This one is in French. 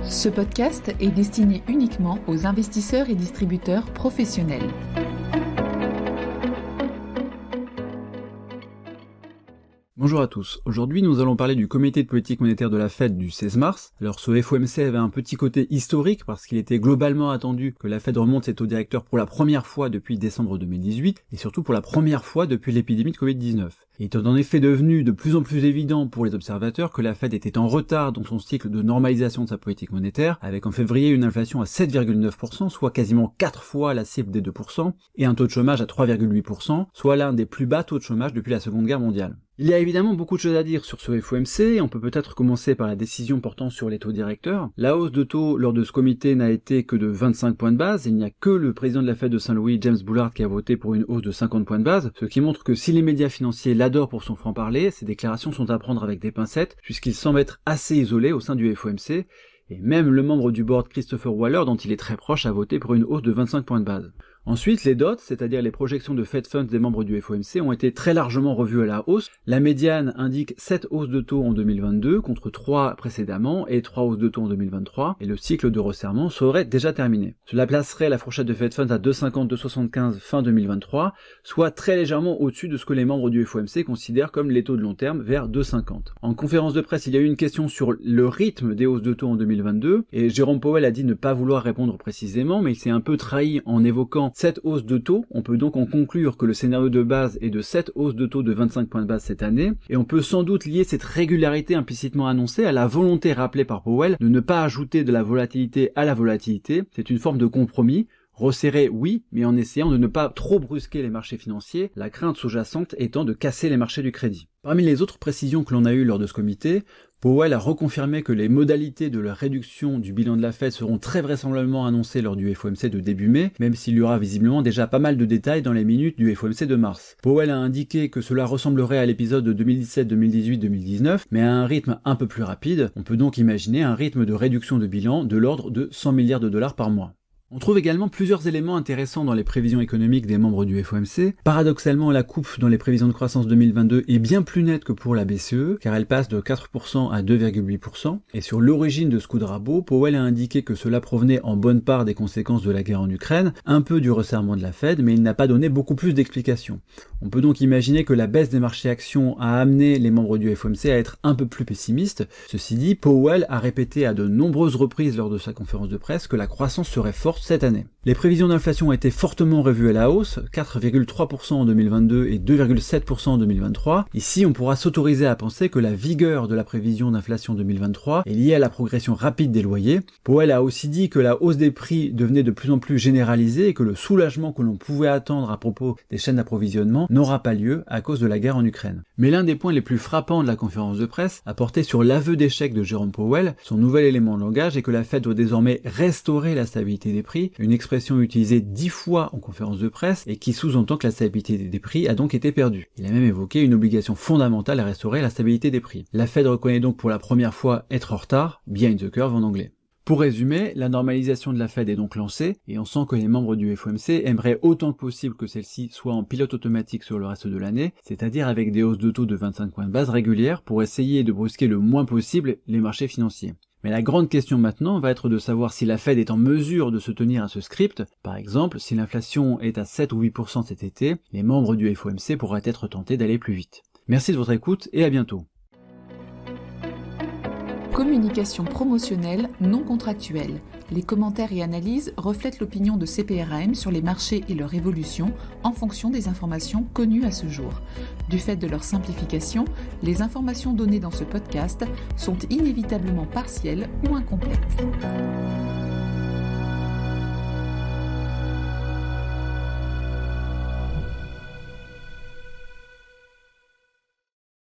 Ce podcast est destiné uniquement aux investisseurs et distributeurs professionnels. Bonjour à tous, aujourd'hui nous allons parler du comité de politique monétaire de la Fed du 16 mars. Alors ce FOMC avait un petit côté historique parce qu'il était globalement attendu que la Fed remonte ses taux directeurs pour la première fois depuis décembre 2018 et surtout pour la première fois depuis l'épidémie de Covid-19. Il est en effet devenu de plus en plus évident pour les observateurs que la Fed était en retard dans son cycle de normalisation de sa politique monétaire, avec en février une inflation à 7,9%, soit quasiment 4 fois la cible des 2%, et un taux de chômage à 3,8%, soit l'un des plus bas taux de chômage depuis la Seconde Guerre mondiale. Il y a évidemment beaucoup de choses à dire sur ce FOMC, on peut peut-être commencer par la décision portant sur les taux directeurs. La hausse de taux lors de ce comité n'a été que de 25 points de base, et il n'y a que le président de la Fed de Saint-Louis, James Bullard, qui a voté pour une hausse de 50 points de base, ce qui montre que si les médias financiers l'adorent pour son franc-parler, ces déclarations sont à prendre avec des pincettes, puisqu'il semble être assez isolé au sein du FOMC, et même le membre du board Christopher Waller, dont il est très proche, a voté pour une hausse de 25 points de base. Ensuite, les DOT, c'est-à-dire les projections de Fed Funds des membres du FOMC, ont été très largement revues à la hausse. La médiane indique 7 hausses de taux en 2022 contre 3 précédemment et 3 hausses de taux en 2023, et le cycle de resserrement serait déjà terminé. Cela placerait la fourchette de Fed Funds à 2,50-2,75 fin 2023, soit très légèrement au-dessus de ce que les membres du FOMC considèrent comme les taux de long terme vers 2,50. En conférence de presse, il y a eu une question sur le rythme des hausses de taux en 2022, et Jérôme Powell a dit ne pas vouloir répondre précisément, mais il s'est un peu trahi en évoquant cette hausse de taux. On peut donc en conclure que le scénario de base est de 7 hausses de taux de 25 points de base cette année, et on peut sans doute lier cette régularité implicitement annoncée à la volonté rappelée par Powell de ne pas ajouter de la volatilité à la volatilité. C'est une forme de compromis. Resserrer, oui, mais en essayant de ne pas trop brusquer les marchés financiers, la crainte sous-jacente étant de casser les marchés du crédit. Parmi les autres précisions que l'on a eues lors de ce comité, Powell a reconfirmé que les modalités de la réduction du bilan de la Fed seront très vraisemblablement annoncées lors du FOMC de début mai, même s'il y aura visiblement déjà pas mal de détails dans les minutes du FOMC de mars. Powell a indiqué que cela ressemblerait à l'épisode de 2017, 2018, 2019, mais à un rythme un peu plus rapide. On peut donc imaginer un rythme de réduction de bilan de l'ordre de 100 milliards de dollars par mois. On trouve également plusieurs éléments intéressants dans les prévisions économiques des membres du FOMC. Paradoxalement, la coupe dans les prévisions de croissance 2022 est bien plus nette que pour la BCE, car elle passe de 4% à 2,8%. Et sur l'origine de ce coup de rabot, Powell a indiqué que cela provenait en bonne part des conséquences de la guerre en Ukraine, un peu du resserrement de la Fed, mais il n'a pas donné beaucoup plus d'explications. On peut donc imaginer que la baisse des marchés actions a amené les membres du FOMC à être un peu plus pessimistes. Ceci dit, Powell a répété à de nombreuses reprises lors de sa conférence de presse que la croissance serait forte cette année. Les prévisions d'inflation ont été fortement revues à la hausse, 4,3% en 2022 et 2,7% en 2023. Ici, on pourra s'autoriser à penser que la vigueur de la prévision d'inflation 2023 est liée à la progression rapide des loyers. Powell a aussi dit que la hausse des prix devenait de plus en plus généralisée et que le soulagement que l'on pouvait attendre à propos des chaînes d'approvisionnement n'aura pas lieu à cause de la guerre en Ukraine. Mais l'un des points les plus frappants de la conférence de presse a porté sur l'aveu d'échec de Jérôme Powell. Son nouvel élément de langage est que la Fed doit désormais restaurer la stabilité des prix, une expression utilisée 10 fois en conférence de presse et qui sous-entend que la stabilité des prix a donc été perdue. Il a même évoqué une obligation fondamentale à restaurer la stabilité des prix. La Fed reconnaît donc pour la première fois être en retard, behind the curve en anglais. Pour résumer, la normalisation de la Fed est donc lancée, et on sent que les membres du FOMC aimeraient autant que possible que celle-ci soit en pilote automatique sur le reste de l'année, c'est-à-dire avec des hausses de taux de 25 points de base régulières pour essayer de brusquer le moins possible les marchés financiers. Mais la grande question maintenant va être de savoir si la Fed est en mesure de se tenir à ce script. Par exemple, si l'inflation est à 7 ou 8% cet été, les membres du FOMC pourraient être tentés d'aller plus vite. Merci de votre écoute et à bientôt. Communication promotionnelle non contractuelle. Les commentaires et analyses reflètent l'opinion de CPRAM sur les marchés et leur évolution en fonction des informations connues à ce jour. Du fait de leur simplification, les informations données dans ce podcast sont inévitablement partielles ou incomplètes.